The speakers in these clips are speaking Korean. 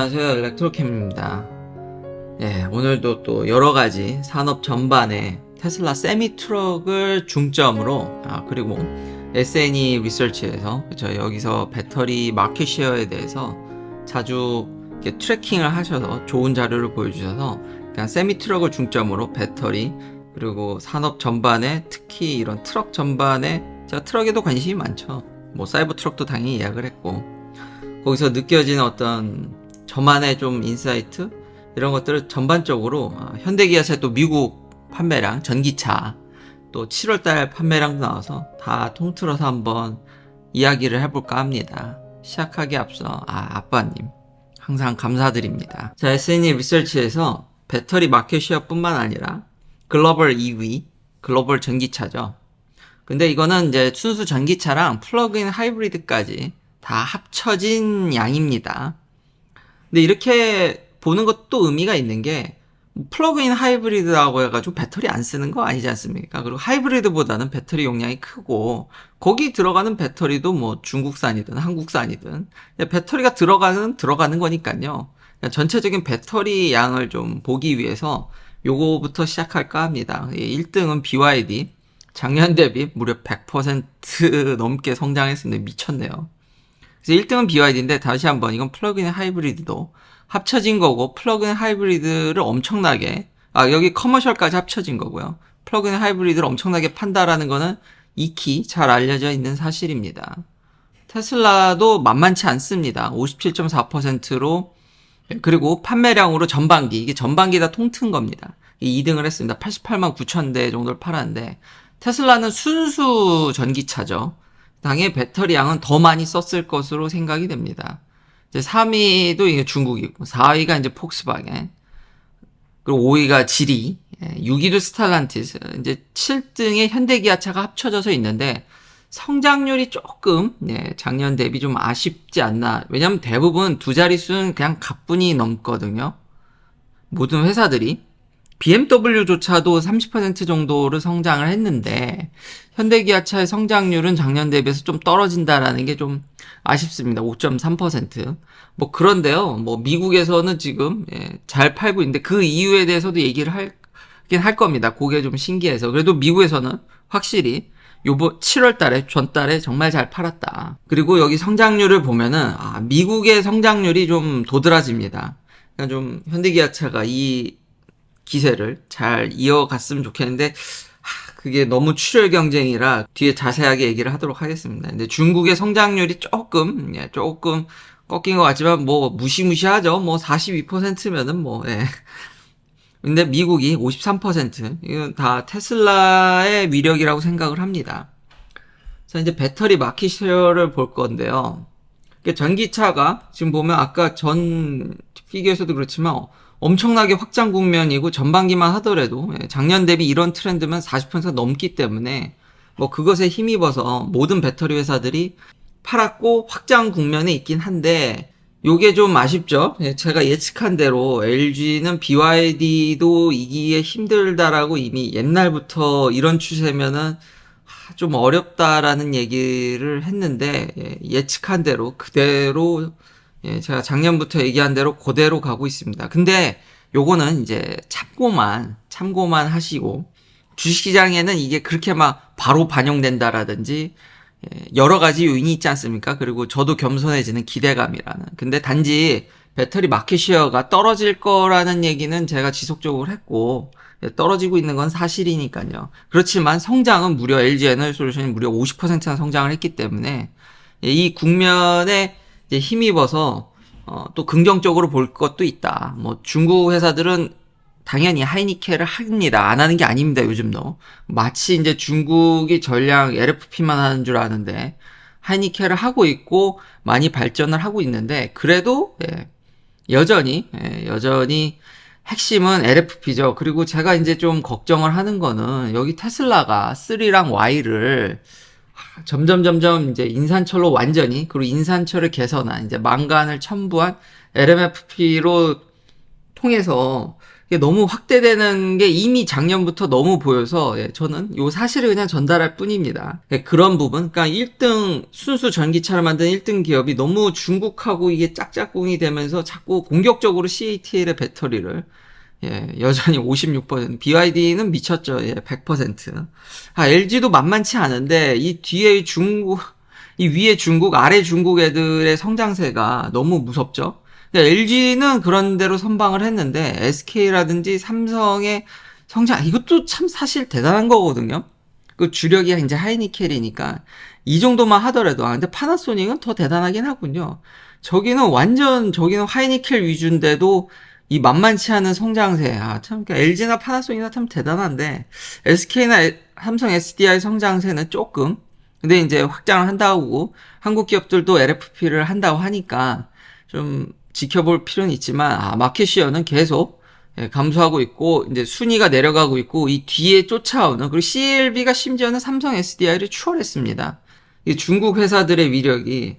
안녕하세요. 일렉트로캠입니다. 오늘도 또 여러가지 산업 전반에 테슬라 세미 트럭을 중점으로 그리고 S&E 리서치에서 여기서 배터리 마켓 쉐어에 대해서 자주 이렇게 트래킹을 하셔서 좋은 자료를 보여주셔서 그냥 세미 트럭을 중점으로 배터리 그리고 산업 전반에 특히 이런 트럭 전반에 제가 트럭에도 관심이 많죠. 뭐 사이버 트럭도 당연히 예약을 했고 거기서 느껴지는 어떤 저만의 좀 인사이트 이런 것들을 전반적으로 현대기아차의 또 미국 판매량 전기차 또 7월달 판매량도 나와서 다 통틀어서 한번 이야기를 해볼까 합니다. 시작하기에 앞서 아빠님 항상 감사드립니다. 자, S&E 리서치에서 배터리 마켓 쉐어 뿐만 아니라 글로벌 EV 글로벌 전기차죠. 근데 이거는 이제 순수 전기차랑 플러그인 하이브리드까지 다 합쳐진 양입니다. 근데 이렇게 보는 것도 의미가 있는 게 플러그인 하이브리드라고 해가지고 배터리 안 쓰는 거 아니지 않습니까? 그리고 하이브리드보다는 배터리 용량이 크고 거기 들어가는 배터리도 뭐 중국산이든 한국산이든 배터리가 들어가는 거니까요. 전체적인 배터리 양을 좀 보기 위해서 요거부터 시작할까 합니다. 1등은 BYD 작년 대비 무려 100% 넘게 성장했습니다. 미쳤네요. 그래서 1등은 BYD인데 다시 한번 이건 플러그인 하이브리드도 합쳐진 거고 플러그인 하이브리드를 엄청나게 여기 커머셜까지 합쳐진 거고요. 플러그인 하이브리드를 엄청나게 판다라는 거는 익히 잘 알려져 있는 사실입니다. 테슬라도 만만치 않습니다. 57.4%로 그리고 판매량으로 전반기 이게 전반기 다 통튼 겁니다. 2등을 했습니다. 88만 9천 대 정도를 팔았는데 테슬라는 순수 전기차죠. 당연히 배터리 양은 더 많이 썼을 것으로 생각이 됩니다. 이제 3위도 이게 중국이고, 4위가 이제 폭스바겐, 그리고 5위가 지리, 6위도 스탈란티스, 이제 7등에 현대기아차가 합쳐져서 있는데, 성장률이 조금, 작년 대비 좀 아쉽지 않나. 왜냐면 대부분 두 자릿수는 그냥 가뿐히 넘거든요. 모든 회사들이. BMW조차도 30% 정도를 성장을 했는데 현대기아차의 성장률은 작년 대비해서 좀 떨어진다라는 게 좀 아쉽습니다. 5.3%. 뭐 그런데요. 뭐 미국에서는 지금 잘 팔고 있는데 그 이유에 대해서도 얘기를 하긴 할 겁니다. 그게 좀 신기해서. 그래도 미국에서는 확실히 요번 7월 달에 전달에 정말 잘 팔았다. 그리고 여기 성장률을 보면은 미국의 성장률이 좀 도드라집니다. 그러니까 좀 현대기아차가 이 기세를 잘 이어갔으면 좋겠는데 그게 너무 출혈 경쟁이라 뒤에 자세하게 얘기를 하도록 하겠습니다. 근데 중국의 성장률이 조금 꺾인 것 같지만 뭐 무시무시하죠. 뭐 42%면은 뭐 근데 미국이 53% 이건 다 테슬라의 위력이라고 생각을 합니다. 자, 이제 배터리 마켓 쉐어를 볼 건데요. 전기차가 지금 보면 아까 전 피규어에서도 그렇지만 엄청나게 확장 국면이고 전반기만 하더라도 작년 대비 이런 트렌드면 40% 넘기 때문에 뭐 그것에 힘입어서 모든 배터리 회사들이 팔았고 확장 국면에 있긴 한데 요게 좀 아쉽죠. 제가 예측한 대로 LG는 BYD도 이기에 힘들다라고 이미 옛날부터 이런 추세면은 좀 어렵다라는 얘기를 했는데 예측한 대로 그대로 제가 작년부터 얘기한 대로 그대로 가고 있습니다. 근데 요거는 이제 참고만 하시고 주식시장에는 이게 그렇게 막 바로 반영된다라든지 여러 가지 요인이 있지 않습니까? 그리고 저도 겸손해지는 기대감이라는. 근데 단지 배터리 마켓 쉐어가 떨어질 거라는 얘기는 제가 지속적으로 했고 떨어지고 있는 건 사실이니까요. 그렇지만 성장은 무려 LG 에너지솔루션이 무려 50%나 성장을 했기 때문에 이 국면에 이제 힘입어서 또 긍정적으로 볼 것도 있다. 뭐 중국 회사들은 당연히 하이니켈을 합니다. 안 하는 게 아닙니다. 요즘도 마치 이제 중국이 전량 LFP만 하는 줄 아는데 하이니켈을 하고 있고 많이 발전을 하고 있는데 그래도 여전히 핵심은 LFP죠. 그리고 제가 이제 좀 걱정을 하는 거는 여기 테슬라가 3랑 Y를 점점 이제 인산철로 완전히 그리고 인산철을 개선한 이제 망간을 첨부한 LMFP로 통해서 이게 너무 확대되는 게 이미 작년부터 너무 보여서 예, 저는 요 사실을 그냥 전달할 뿐입니다. 예, 그런 부분, 그러니까 1등 순수 전기차를 만든 1등 기업이 너무 중국하고 이게 짝짝꿍이 되면서 자꾸 공격적으로 CATL의 배터리를 예, 여전히 56%, BYD는 미쳤죠. 예, 100%. LG도 만만치 않은데 이 뒤에 중국, 이 위에 중국, 아래 중국 애들의 성장세가 너무 무섭죠. LG는 그런 대로 선방을 했는데 SK라든지 삼성의 성장 이것도 참 사실 대단한 거거든요. 그 주력이 이제 하이니켈이니까 이 정도만 하더라도 근데 파나소닉은 더 대단하긴 하군요. 저기는 하이니켈 위주인데도 이 만만치 않은 성장세. 참 그러니까 LG나 파나소닉이나 참 대단한데 SK나 삼성 SDI 성장세는 조금 근데 이제 확장을 한다고 한국 기업들도 LFP를 한다고 하니까 좀 지켜볼 필요는 있지만 마켓시어는 계속 감소하고 있고 이제 순위가 내려가고 있고 이 뒤에 쫓아오는 그리고 CLB가 심지어는 삼성 SDI를 추월했습니다. 이 중국 회사들의 위력이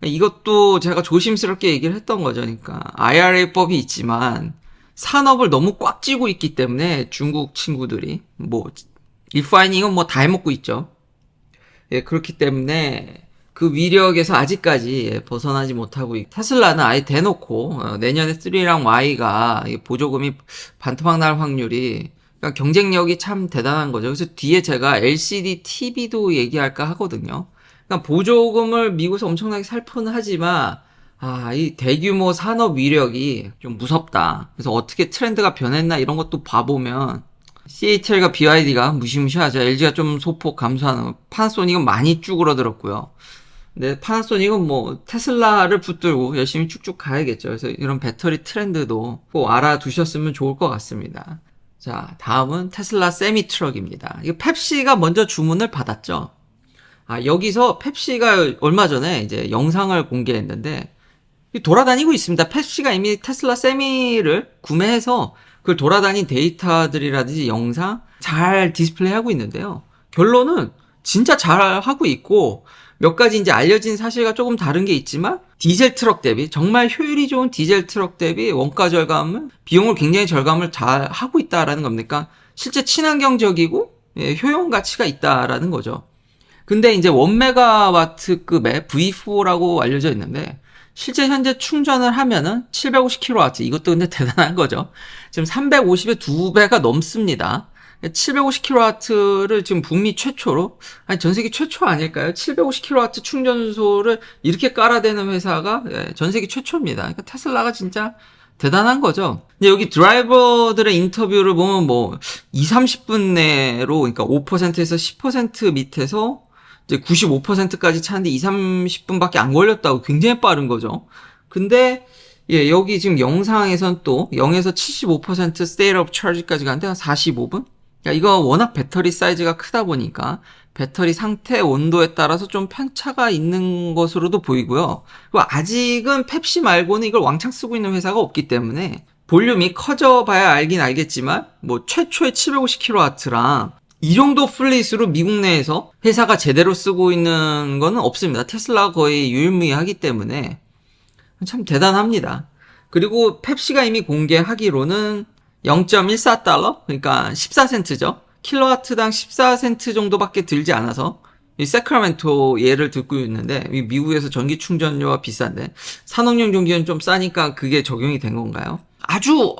이것도 제가 조심스럽게 얘기를 했던 거죠. 그러니까 IRA법이 있지만 산업을 너무 꽉 쥐고 있기 때문에 중국 친구들이 뭐 리파이닝은 뭐 다 해먹고 있죠. 예, 그렇기 때문에 그 위력에서 아직까지 벗어나지 못하고 있고 테슬라는 아예 대놓고 내년에 3랑 Y가 보조금이 반토막 날 확률이 그러니까 경쟁력이 참 대단한 거죠. 그래서 뒤에 제가 LCD TV도 얘기할까 하거든요. 그러니까 보조금을 미국에서 엄청나게 살포는 하지만 이 대규모 산업 위력이 좀 무섭다. 그래서 어떻게 트렌드가 변했나 이런 것도 봐보면 CATL과 BYD가 무시무시하죠. LG가 좀 소폭 감소하는 파나소닉은 많이 쭈그러들었고요. 근데 파나소닉은 뭐 테슬라를 붙들고 열심히 쭉쭉 가야겠죠. 그래서 이런 배터리 트렌드도 꼭 알아두셨으면 좋을 것 같습니다. 자, 다음은 테슬라 세미 트럭입니다. 이거 펩시가 먼저 주문을 받았죠. 여기서 펩시가 얼마 전에 이제 영상을 공개했는데 돌아다니고 있습니다. 펩시가 이미 테슬라 세미를 구매해서 그걸 돌아다닌 데이터들이라든지 영상 잘 디스플레이하고 있는데요. 결론은 진짜 잘 하고 있고 몇 가지 이제 알려진 사실과 조금 다른 게 있지만 디젤 트럭 대비 정말 효율이 좋은 디젤 트럭 대비 원가 절감을 비용을 굉장히 절감을 잘 하고 있다라는 겁니까? 실제 친환경적이고 효용 가치가 있다라는 거죠. 근데 이제 1메가와트급의 V4라고 알려져 있는데 실제 현재 충전을 하면은 750kW 이것도 근데 대단한 거죠. 지금 350에 2배가 넘습니다. 750kW를 지금 북미 최초로 전 세계 최초 아닐까요? 750kW 충전소를 이렇게 깔아대는 회사가 전 세계 최초입니다. 그러니까 테슬라가 진짜 대단한 거죠. 근데 여기 드라이버들의 인터뷰를 보면 뭐 2, 30분 내로 그러니까 5%에서 10% 밑에서 이제 95%까지 차는데 2, 30분밖에 안 걸렸다고 굉장히 빠른 거죠. 근데 여기 지금 영상에선 또 0에서 75% state of charge까지 가는데 한 45분? 이거 워낙 배터리 사이즈가 크다 보니까 배터리 상태 온도에 따라서 좀 편차가 있는 것으로도 보이고요. 그리고 아직은 펩시 말고는 이걸 왕창 쓰고 있는 회사가 없기 때문에 볼륨이 커져 봐야 알긴 알겠지만 뭐 최초의 750kW랑 이 정도 플릿으로 미국 내에서 회사가 제대로 쓰고 있는 거는 없습니다. 테슬라가 거의 유일무이하기 때문에 참 대단합니다. 그리고 펩시가 이미 공개하기로는 0.14달러? 그러니까 14센트죠. 킬로와트당 14센트 정도밖에 들지 않아서 이 세크라멘토 예를 듣고 있는데 미국에서 전기 충전료가 비싼데 산업용 전기는 좀 싸니까 그게 적용이 된 건가요? 아주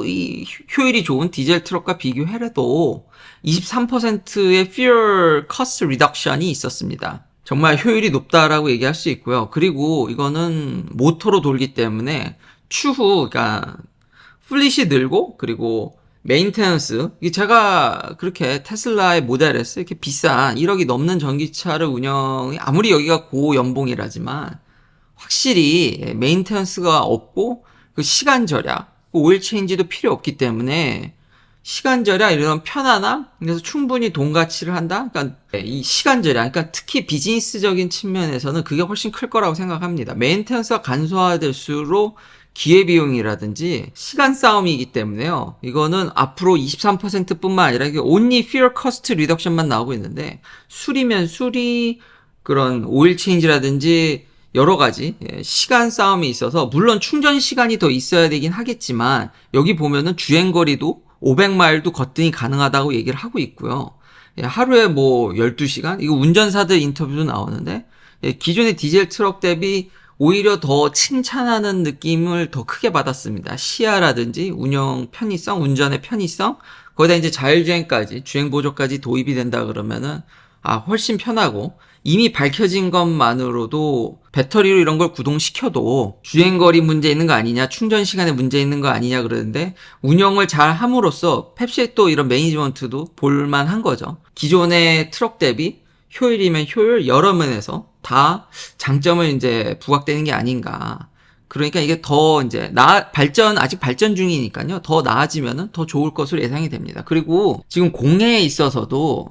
이 효율이 좋은 디젤 트럭과 비교해도 23%의 fuel cost reduction이 있었습니다. 정말 효율이 높다라고 얘기할 수 있고요. 그리고 이거는 모터로 돌기 때문에 추후 그러니까 플릿이 늘고 그리고 메인테넌스 제가 그렇게 테슬라의 모델 S 이렇게 비싼 1억이 넘는 전기차를 운영이 아무리 여기가 고연봉이라지만 확실히 메인테넌스가 없고 그 시간 절약, 오일 체인지도 필요 없기 때문에 시간 절약 이런 편안함 그래서 충분히 돈 가치를 한다. 그러니까 이 시간 절약, 그러니까 특히 비즈니스적인 측면에서는 그게 훨씬 클 거라고 생각합니다. 메인테넌스가 간소화될수록 기회비용이라든지 시간 싸움이기 때문에요. 이거는 앞으로 23%뿐만 아니라 이게 only fuel cost reduction만 나오고 있는데 수리면 수리 그런 오일 체인지라든지 여러 가지 시간 싸움이 있어서 물론 충전 시간이 더 있어야 되긴 하겠지만 여기 보면은 주행거리도 500마일도 거뜬히 가능하다고 얘기를 하고 있고요. 하루에 뭐 12시간? 이거 운전사들 인터뷰도 나오는데 기존의 디젤 트럭 대비 오히려 더 칭찬하는 느낌을 더 크게 받았습니다. 시야라든지 운영 편의성, 운전의 편의성, 거기다 이제 자율주행까지, 주행 보조까지 도입이 된다 그러면은 훨씬 편하고 이미 밝혀진 것만으로도 배터리로 이런 걸 구동시켜도 주행거리 문제 있는 거 아니냐, 충전 시간에 문제 있는 거 아니냐 그러는데 운영을 잘 함으로써 펩시의 또 이런 매니지먼트도 볼만한 거죠. 기존의 트럭 대비 효율이면 효율 여러 면에서 다 장점을 이제 부각되는 게 아닌가. 그러니까 이게 더 이제 아직 발전 중이니까요. 더 나아지면은 더 좋을 것으로 예상이 됩니다. 그리고 지금 공해에 있어서도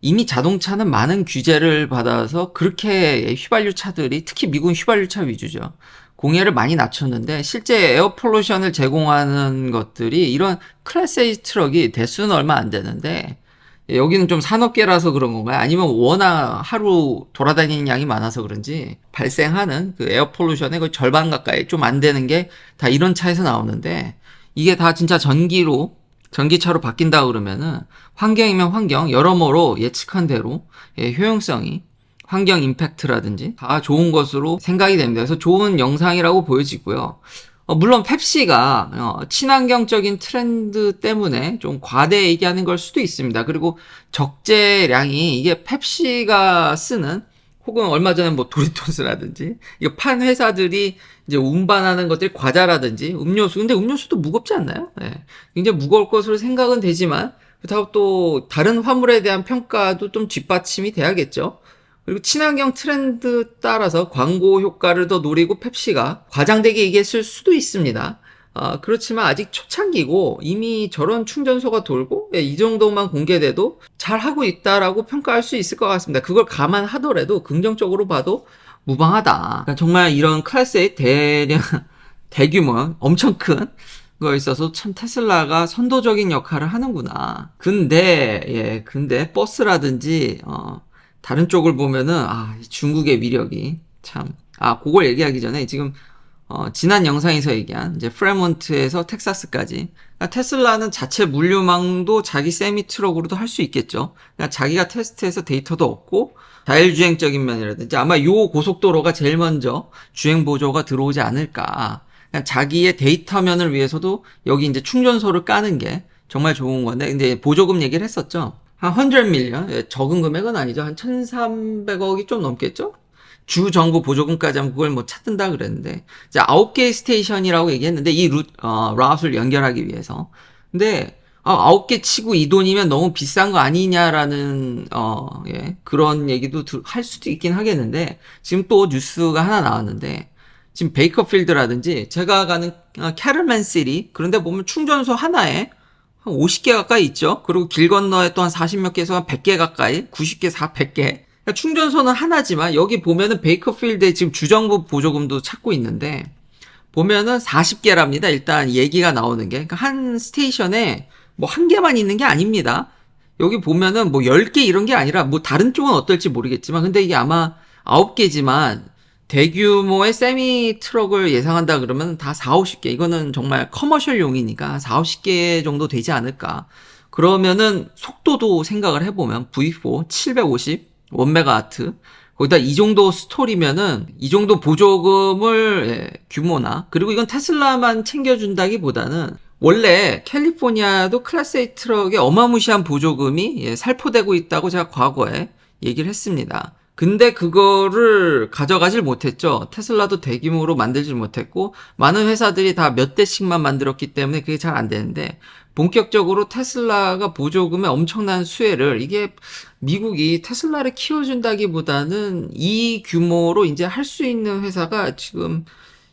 이미 자동차는 많은 규제를 받아서 그렇게 휘발유 차들이 특히 미국 휘발유차 위주죠. 공해를 많이 낮췄는데 실제 에어 폴루션을 제공하는 것들이 이런 클래스 A 트럭이 대수는 얼마 안 되는데 여기는 좀 산업계라서 그런 건가요? 아니면 워낙 하루 돌아다니는 양이 많아서 그런지 발생하는 그 에어 폴루션의 그 절반 가까이 좀 안 되는 게 다 이런 차에서 나오는데 이게 다 진짜 전기차로 바뀐다 그러면은 환경이면 환경, 여러모로 예측한 대로 효용성이 환경 임팩트라든지 다 좋은 것으로 생각이 됩니다. 그래서 좋은 영상이라고 보여지고요. 물론 펩시가 친환경적인 트렌드 때문에 좀 과대 얘기하는 걸 수도 있습니다. 그리고 적재량이 이게 펩시가 쓰는 혹은 얼마 전에 뭐 도리토스라든지 이거 판 회사들이 이제 운반하는 것들이 과자라든지 음료수, 근데 음료수도 무겁지 않나요? 네. 굉장히 무거울 것으로 생각은 되지만 그렇다고 또 다른 화물에 대한 평가도 좀 뒷받침이 돼야겠죠. 그리고 친환경 트렌드 따라서 광고 효과를 더 노리고 펩시가 과장되게 얘기했을 수도 있습니다. 그렇지만 아직 초창기고 이미 저런 충전소가 돌고 이 정도만 공개돼도 잘하고 있다라고 평가할 수 있을 것 같습니다. 그걸 감안하더라도 긍정적으로 봐도 무방하다. 그러니까 정말 이런 클래스의 대규모 엄청 큰 거에 있어서 참 테슬라가 선도적인 역할을 하는구나. 근데 버스라든지 다른 쪽을 보면은 중국의 위력이 참 그걸 얘기하기 전에 지금 지난 영상에서 얘기한 이제 프레몬트에서 텍사스까지 그러니까 테슬라는 자체 물류망도 자기 세미 트럭으로도 할 수 있겠죠. 그러니까 자기가 테스트해서 데이터도 얻고 자율주행적인 면이라든지 아마 요 고속도로가 제일 먼저 주행 보조가 들어오지 않을까. 그러니까 자기의 데이터면을 위해서도 여기 이제 충전소를 까는 게 정말 좋은 건데 근데 보조금 얘기를 했었죠. 한 100 밀리언 적은 금액은 아니죠. 한 1300억이 좀 넘겠죠. 주 정부 보조금까지 하면 그걸 뭐 찾든다 그랬는데 이제 9개의 스테이션이라고 얘기했는데 이 라웃을 연결하기 위해서 근데 9개 치고 이 돈이면 너무 비싼 거 아니냐라는 그런 얘기도 할 수도 있긴 하겠는데 지금 또 뉴스가 하나 나왔는데 지금 베이커필드라든지 제가 가는 캐럴맨 시리 그런데 보면 충전소 하나에 한 50개 가까이 있죠. 그리고 길 건너에 또 한 40몇 개에서 한 100개 가까이 90개, 100개 충전소는 하나지만 여기 보면은 베이커필드에 지금 주정부 보조금도 찾고 있는데 보면은 40개랍니다. 일단 얘기가 나오는 게 그러니까 한 스테이션에 뭐 한 개만 있는 게 아닙니다. 여기 보면은 뭐 10개 이런 게 아니라 뭐 다른 쪽은 어떨지 모르겠지만 근데 이게 아마 9개지만 대규모의 세미 트럭을 예상한다 그러면 다 4, 50개 이거는 정말 커머셜용이니까 4, 50개 정도 되지 않을까. 그러면은 속도도 생각을 해보면 V4 750 1메가와트 거기다 이 정도 스토리면은 이 정도 보조금을 규모나 그리고 이건 테슬라만 챙겨준다기보다는 원래 캘리포니아도 클래스 A 트럭에 어마무시한 보조금이 살포되고 있다고 제가 과거에 얘기를 했습니다. 근데 그거를 가져가질 못했죠. 테슬라도 대규모로 만들질 못했고 많은 회사들이 다 몇 대씩만 만들었기 때문에 그게 잘 안 되는데 본격적으로 테슬라가 보조금의 엄청난 수혜를 이게 미국이 테슬라를 키워준다기보다는 이 규모로 이제 할 수 있는 회사가 지금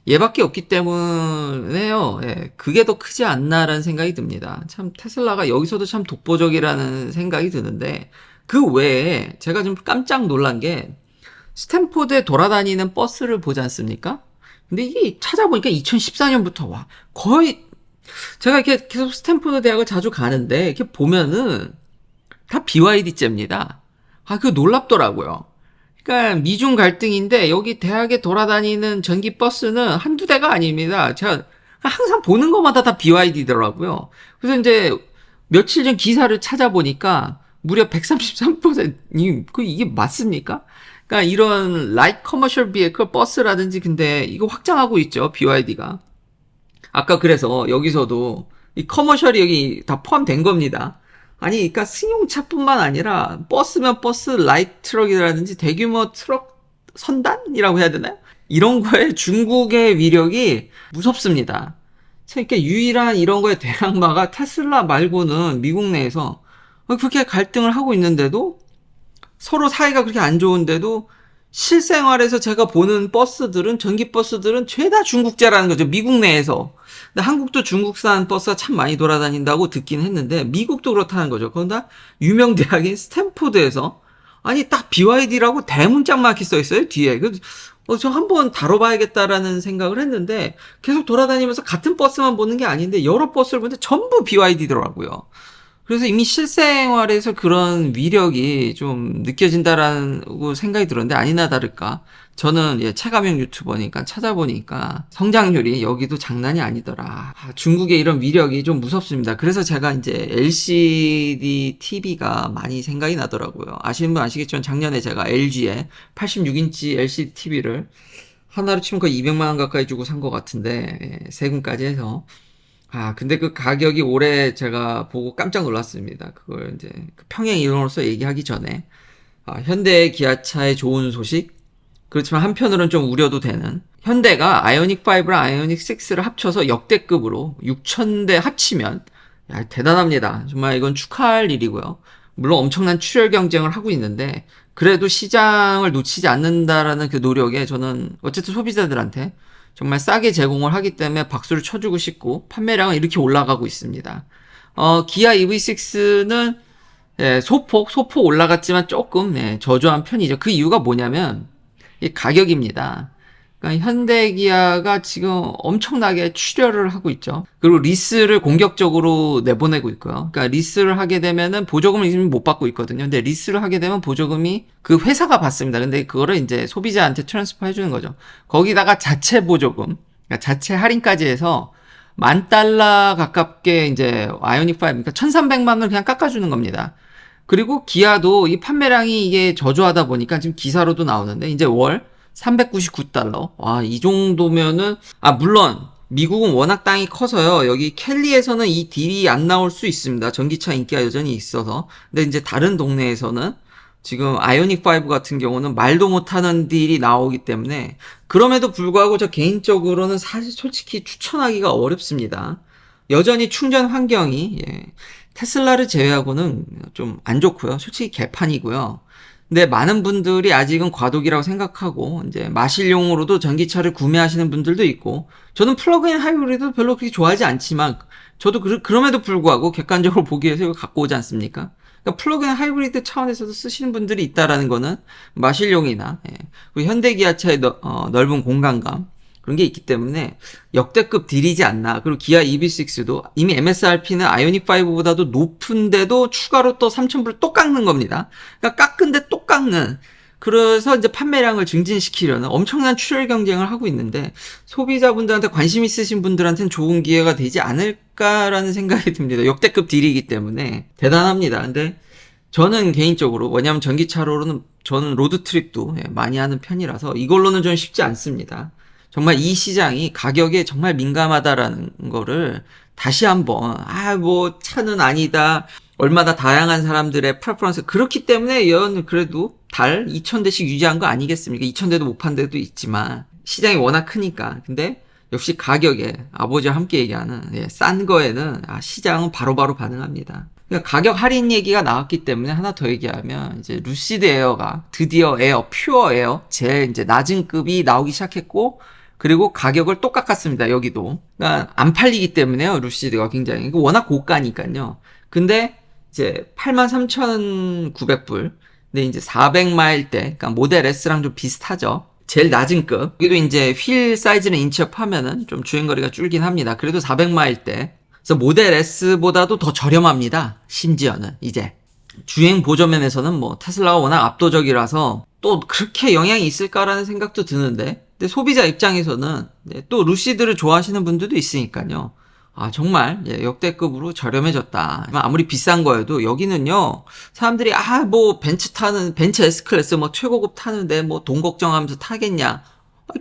얘밖에 없기 때문에요. 그게 더 크지 않나라는 생각이 듭니다. 참 테슬라가 여기서도 참 독보적이라는 생각이 드는데 그 외에 제가 좀 깜짝 놀란 게 스탠포드에 돌아다니는 버스를 보지 않습니까? 근데 이게 찾아보니까 2014년부터 거의 제가 이렇게 계속 스탠포드 대학을 자주 가는데 이렇게 보면은 다 BYD째입니다. 그거 놀랍더라고요. 그러니까 미중 갈등인데 여기 대학에 돌아다니는 전기 버스는 한두 대가 아닙니다. 제가 항상 보는 것마다 다 BYD더라고요. 그래서 이제 며칠 전 기사를 찾아보니까 무려 133%이 이게 맞습니까? 그러니까 이런 라이트 커머셜 비에클 버스라든지 근데 이거 확장하고 있죠. BYD가. 아까 그래서 여기서도 이 커머셜이 여기 다 포함된 겁니다. 아니, 그러니까 승용차뿐만 아니라 버스면 버스, 라이트 트럭이라든지 대규모 트럭 선단이라고 해야 되나요? 이런 거에 중국의 위력이 무섭습니다. 그러니까 유일한 이런 거에 대항마가 테슬라 말고는 미국 내에서 그렇게 갈등을 하고 있는데도 서로 사이가 그렇게 안 좋은데도 실생활에서 제가 보는 버스들은 전기 버스들은 죄다 중국제라는 거죠. 미국 내에서. 근데 한국도 중국산 버스가 참 많이 돌아다닌다고 듣긴 했는데 미국도 그렇다는 거죠. 그런데 유명 대학인 스탠포드에서 아니 딱 BYD라고 대문짝 마켓 써 있어요 뒤에. 저 한번 다뤄봐야겠다라는 생각을 했는데 계속 돌아다니면서 같은 버스만 보는 게 아닌데 여러 버스를 보는데 전부 BYD더라고요. 그래서 이미 실생활에서 그런 위력이 좀 느껴진다라는 생각이 들었는데 아니나 다를까 저는 체감형 유튜버니까 찾아보니까 성장률이 여기도 장난이 아니더라. 중국의 이런 위력이 좀 무섭습니다. 그래서 제가 이제 LCD TV가 많이 생각이 나더라고요. 아시는 분 아시겠지만 작년에 제가 LG에 86인치 LCD TV를 하나로 치면 거의 200만 원 가까이 주고 산 것 같은데 세금까지 해서 근데 그 가격이 올해 제가 보고 깜짝 놀랐습니다. 그걸 이제 평행 이론으로서 얘기하기 전에 현대 기아차의 좋은 소식, 그렇지만 한편으로는 좀 우려도 되는 현대가 아이오닉 5랑 아이오닉 6를 합쳐서 역대급으로 6,000대 합치면 대단합니다. 정말 이건 축하할 일이고요. 물론 엄청난 출혈 경쟁을 하고 있는데 그래도 시장을 놓치지 않는다라는 그 노력에 저는 어쨌든 소비자들한테 정말 싸게 제공을 하기 때문에 박수를 쳐주고 싶고 판매량은 이렇게 올라가고 있습니다. 기아 EV6는 소폭 올라갔지만 조금 저조한 편이죠. 그 이유가 뭐냐면 이 가격입니다. 그러니까 현대기아가 지금 엄청나게 출혈을 하고 있죠. 그리고 리스를 공격적으로 내보내고 있고요. 그러니까 리스를 하게 되면은 보조금을 이미 못 받고 있거든요. 근데 리스를 하게 되면 보조금이 그 회사가 받습니다. 근데 그거를 이제 소비자한테 트랜스퍼 해주는 거죠. 거기다가 자체 보조금, 그러니까 자체 할인까지 해서 $10,000 가깝게 이제 아이오닉 5, 그러니까 1,300만 원을 그냥 깎아주는 겁니다. 그리고 기아도 이 판매량이 이게 저조하다 보니까 지금 기사로도 나오는데 이제 월 $399. 와, 이 정도면은, 물론, 미국은 워낙 땅이 커서요. 여기 캘리에서는 이 딜이 안 나올 수 있습니다. 전기차 인기가 여전히 있어서. 근데 이제 다른 동네에서는 지금 아이오닉 5 같은 경우는 말도 못하는 딜이 나오기 때문에 그럼에도 불구하고 저 개인적으로는 사실 솔직히 추천하기가 어렵습니다. 여전히 충전 환경이, 테슬라를 제외하고는 좀 안 좋고요. 솔직히 개판이고요. 근데 많은 분들이 아직은 과도기라고 생각하고 이제 마실용으로도 전기차를 구매하시는 분들도 있고 저는 플러그인 하이브리드 별로 그렇게 좋아하지 않지만 저도 그럼에도 불구하고 객관적으로 보기 위해서 이거 갖고 오지 않습니까? 그러니까 플러그인 하이브리드 차원에서도 쓰시는 분들이 있다라는 거는 마실용이나 그리고 현대기아차의 넓은 공간감 그런 게 있기 때문에 역대급 딜이지 않나. 그리고 기아 EV6도 이미 MSRP는 아이오닉 5보다도 높은데도 추가로 또 3,000불 또 깎는 겁니다. 그러니까 깎은데 또 깎는. 그래서 이제 판매량을 증진시키려는 엄청난 출혈 경쟁을 하고 있는데 소비자분들한테 관심 있으신 분들한테는 좋은 기회가 되지 않을까라는 생각이 듭니다. 역대급 딜이기 때문에 대단합니다. 근데 저는 개인적으로 왜냐하면 전기차로는 저는 로드트립도 많이 하는 편이라서 이걸로는 좀 쉽지 않습니다. 정말 이 시장이 가격에 정말 민감하다라는 거를 다시 한번 뭐 차는 아니다. 얼마나 다양한 사람들의 프레퍼런스 그렇기 때문에 연 그래도 달 2,000대씩 유지한 거 아니겠습니까? 2,000대도 못 판 데도 있지만 시장이 워낙 크니까. 근데 역시 가격에 아버지와 함께 얘기하는 싼 거에는 시장은 바로바로 반응합니다. 그러니까 가격 할인 얘기가 나왔기 때문에 하나 더 얘기하면 이제 루시드 에어가 드디어 퓨어 에어 제일 이제 낮은 급이 나오기 시작했고 그리고 가격을 또 깎았습니다. 여기도. 그러니까 안 팔리기 때문에요. 루시드가 굉장히. 워낙 고가니까요. 근데 이제 83,900불. 근데 이제 400마일대. 그러니까 모델 S랑 좀 비슷하죠. 제일 낮은 급. 여기도 이제 휠 사이즈는 인치업 하면은 좀 주행거리가 줄긴 합니다. 그래도 400마일대. 그래서 모델 S보다도 더 저렴합니다. 심지어는 이제. 주행 보조 면에서는 뭐 테슬라가 워낙 압도적이라서 또 그렇게 영향이 있을까라는 생각도 드는데, 근데 소비자 입장에서는 또 루시드를 좋아하시는 분들도 있으니까요. 아, 정말 역대급으로 저렴해졌다. 아무리 비싼 거여도 여기는요, 사람들이 뭐 벤츠 S클래스 뭐 최고급 타는데 뭐 돈 걱정하면서 타겠냐.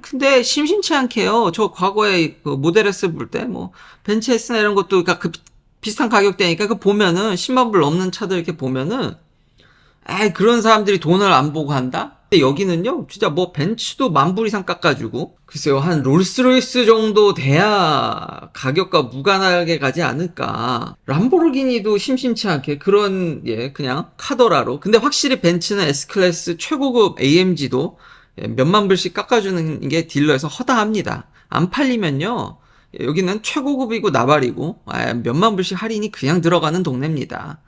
근데 심심치 않게요. 저 과거에 그 모델 S 볼 때 뭐 벤츠 S나 이런 것도 그러니까 그 비슷한 가격대니까 그 보면은 10만 불 넘는 차들 이렇게 보면은 그런 사람들이 돈을 안 보고 한다? 근데 여기는요, 진짜 뭐 벤츠도 10,000불 이상 깎아주고, 글쎄요, 한 롤스로이스 정도 돼야 가격과 무관하게 가지 않을까. 람보르기니도 심심치 않게 그런, 그냥 카더라로. 근데 확실히 벤츠는 S클래스 최고급 AMG도 몇만 불씩 깎아주는 게 딜러에서 허다합니다. 안 팔리면요, 여기는 최고급이고 나발이고, 몇만 불씩 할인이 그냥 들어가는 동네입니다.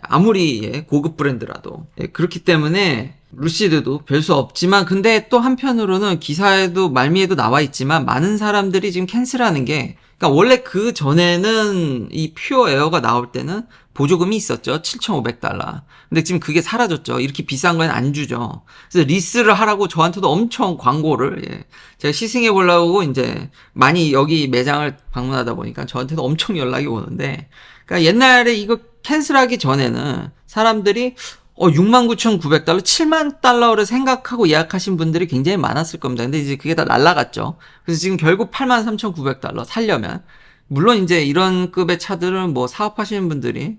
아무리 고급 브랜드라도. 그렇기 때문에 루시드도 별 수 없지만, 근데 또 한편으로는 기사에도 말미에도 나와 있지만 많은 사람들이 지금 캔슬하는 게, 그러니까 원래 그 전에는 이 퓨어 에어가 나올 때는 보조금이 있었죠. 7,500달러. 근데 지금 그게 사라졌죠. 이렇게 비싼 건 안 주죠. 그래서 리스를 하라고 저한테도 엄청 광고를, 제가 시승해 보려고 이제 많이 여기 매장을 방문하다 보니까 저한테도 엄청 연락이 오는데, 그러니까 옛날에 이거 캔슬하기 전에는 사람들이 69,900달러, 7만 달러를 생각하고 예약하신 분들이 굉장히 많았을 겁니다. 근데 이제 그게 다 날라갔죠. 그래서 지금 결국 83,900달러 살려면, 물론 이제 이런 급의 차들은 뭐 사업하시는 분들이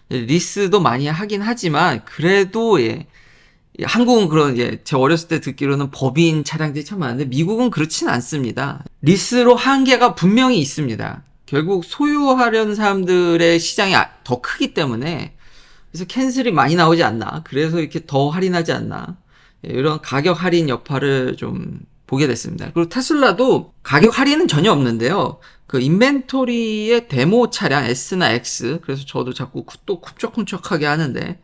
리스도 많이 하긴 하지만, 그래도 한국은 그런, 제 어렸을 때 듣기로는 법인 차량들이 참 많은데 미국은 그렇진 않습니다. 리스로 한계가 분명히 있습니다. 결국 소유하려는 사람들의 시장이 더 크기 때문에, 그래서 캔슬이 많이 나오지 않나, 그래서 이렇게 더 할인하지 않나, 이런 가격 할인 여파를 좀 보게 됐습니다. 그리고 테슬라도 가격 할인은 전혀 없는데요, 그 인벤토리의 데모 차량 S나 X, 그래서 저도 자꾸 또 쿰쩍쿰쩍하게 하는데,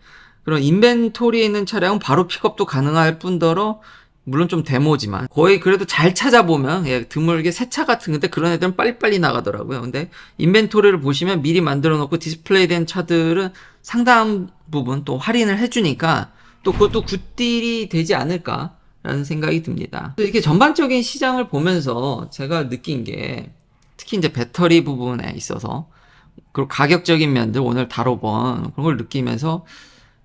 그런 인벤토리에 있는 차량은 바로 픽업도 가능할 뿐더러, 물론 좀 데모지만 거의 그래도 잘 찾아보면 드물게 새 차 같은 건데 그런 애들은 빨리빨리 나가더라고요. 근데 인벤토리를 보시면 미리 만들어 놓고 디스플레이 된 차들은 상당 부분 또 할인을 해주니까 또 그것도 굿딜이 되지 않을까라는 생각이 듭니다. 이렇게 전반적인 시장을 보면서 제가 느낀 게, 특히 이제 배터리 부분에 있어서 그리고 가격적인 면들 오늘 다뤄본 그런 걸 느끼면서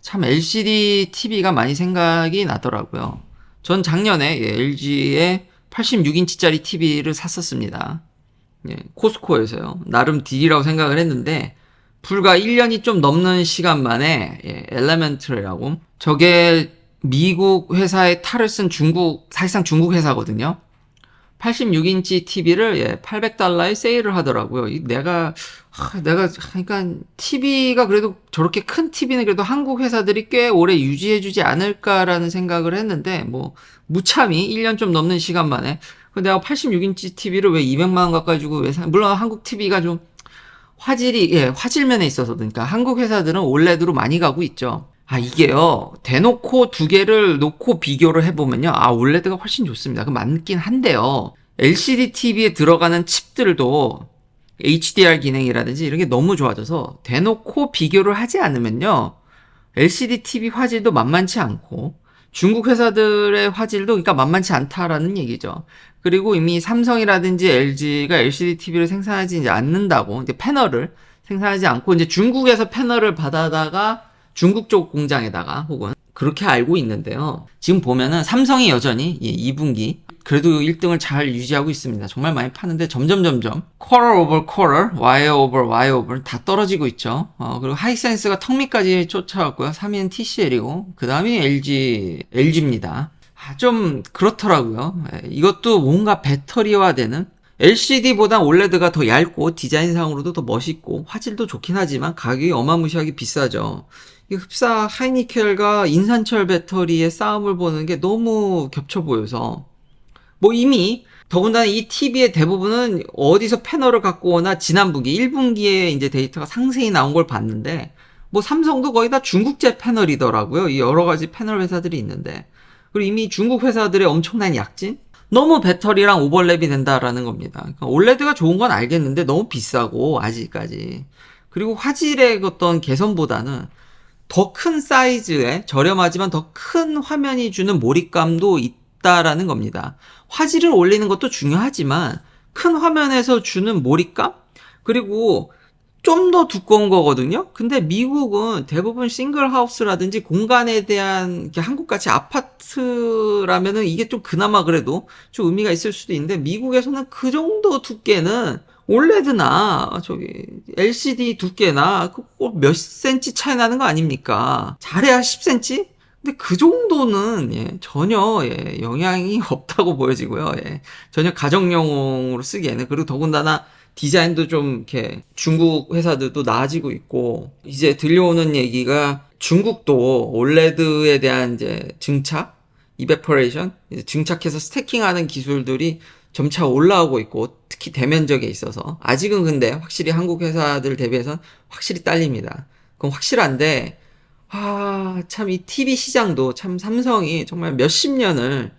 참 LCD TV가 많이 생각이 나더라고요. 전 작년에 LG의 86인치짜리 TV를 샀었습니다. 코스코에서요. 나름 딜이라고 생각을 했는데 불과 1년이 좀 넘는 시간 만에 엘레멘트라고, 저게 미국 회사의 탈을 쓴 사실상 중국 회사거든요. 86인치 TV를 800달러에 세일을 하더라고요. 내가 그러니까 TV가 그래도 저렇게 큰 TV는 그래도 한국 회사들이 꽤 오래 유지해주지 않을까라는 생각을 했는데, 뭐 무참히 1년 좀 넘는 시간 만에 내가 86인치 TV를 왜 200만 원 가까이 주고 왜 물론 한국 TV가 좀 화질면에 있어서, 그러니까 한국 회사들은 올레드로 많이 가고 있죠. 이게요, 대놓고 두 개를 놓고 비교를 해보면요, 올레드가 훨씬 좋습니다. 그 맞긴 한데요, LCD TV에 들어가는 칩들도 HDR 기능이라든지 이런 게 너무 좋아져서 대놓고 비교를 하지 않으면요, LCD TV 화질도 만만치 않고 중국 회사들의 화질도 그러니까 만만치 않다라는 얘기죠. 그리고 이미 삼성이라든지 LG가 LCD TV를 생산하지 이제 않는다고, 이제 패널을 생산하지 않고 이제 중국에서 패널을 받아다가 중국 쪽 공장에다가 혹은 그렇게 알고 있는데요. 지금 보면은 삼성이 여전히 2분기 그래도 1등을 잘 유지하고 있습니다. 정말 많이 파는데 점점 쿼터 오버 쿼터, 와이어 오버 와이어 오버 다 떨어지고 있죠. 그리고 하이센스가 턱밑까지 쫓아왔고요. 3위는 TCL이고 그 다음이 LG입니다. 좀 그렇더라고요. 이것도 뭔가 배터리화되는, LCD보다 OLED가 더 얇고 디자인상으로도 더 멋있고 화질도 좋긴 하지만 가격이 어마무시하게 비싸죠. 이 흡사 하이니켈과 인산철 배터리의 싸움을 보는 게 너무 겹쳐 보여서, 뭐 이미 더군다나 이 TV의 대부분은 어디서 패널을 갖고 오나 지난 분기 1분기에 이제 데이터가 상세히 나온 걸 봤는데, 뭐 삼성도 거의 다 중국제 패널이더라고요. 이 여러 가지 패널 회사들이 있는데, 그리고 이미 중국 회사들의 엄청난 약진? 너무 배터리랑 오버랩이 된다라는 겁니다. 그러니까 OLED가 좋은 건 알겠는데 너무 비싸고 아직까지, 그리고 화질의 어떤 개선보다는 더 큰 사이즈에 저렴하지만 더 큰 화면이 주는 몰입감도 있다라는 겁니다. 화질을 올리는 것도 중요하지만 큰 화면에서 주는 몰입감? 그리고 좀 더 두꺼운 거거든요. 근데 미국은 대부분 싱글 하우스라든지 공간에 대한 한국같이 아파트라면은 이게 좀 그나마 그래도 좀 의미가 있을 수도 있는데 미국에서는 그 정도 두께는 올레드나 저기 LCD 두께나 꼭 몇 센치 차이 나는 거 아닙니까? 잘해야 10cm? 근데 그 정도는 전혀 영향이 없다고 보여지고요. 전혀 가정용으로 쓰기에는. 그리고 더군다나 디자인도 좀 이렇게 중국 회사들도 나아지고 있고, 이제 들려오는 얘기가 중국도 올레드에 대한 이제 증착, 이베퍼레이션, 증착해서 스태킹하는 기술들이 점차 올라오고 있고, 특히 대면적에 있어서 아직은 근데 확실히 한국 회사들 대비해서 확실히 딸립니다. 그건 확실한데 참 이 TV 시장도 참 삼성이 정말 몇십 년을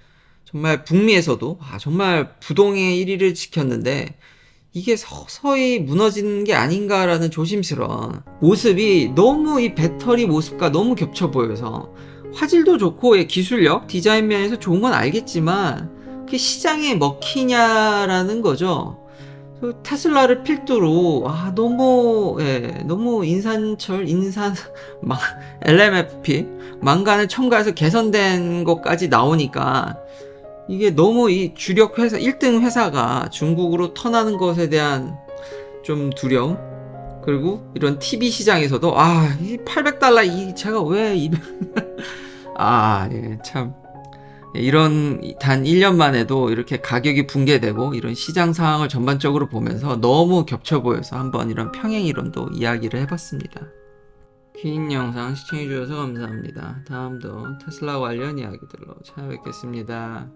정말 북미에서도 정말 부동의 1위를 지켰는데 이게 서서히 무너지는 게 아닌가라는 조심스러운 모습이 너무 이 배터리 모습과 너무 겹쳐 보여서 화질도 좋고 기술력, 디자인 면에서 좋은 건 알겠지만 그게 시장에 먹히냐라는 거죠. 테슬라를 필두로 너무 LMFP 망간을 첨가해서 개선된 것까지 나오니까 이게 너무 이 주력 회사 1등 회사가 중국으로 턴하는 것에 대한 좀 두려움, 그리고 이런 TV 시장에서도 이 $800 이 제가 왜 200 참 이런 단 1년 만에도 이렇게 가격이 붕괴되고 이런 시장 상황을 전반적으로 보면서 너무 겹쳐 보여서 한번 이런 평행이론도 이야기를 해봤습니다. 긴 영상 시청해주셔서 감사합니다. 다음도 테슬라 관련 이야기들로 찾아뵙겠습니다.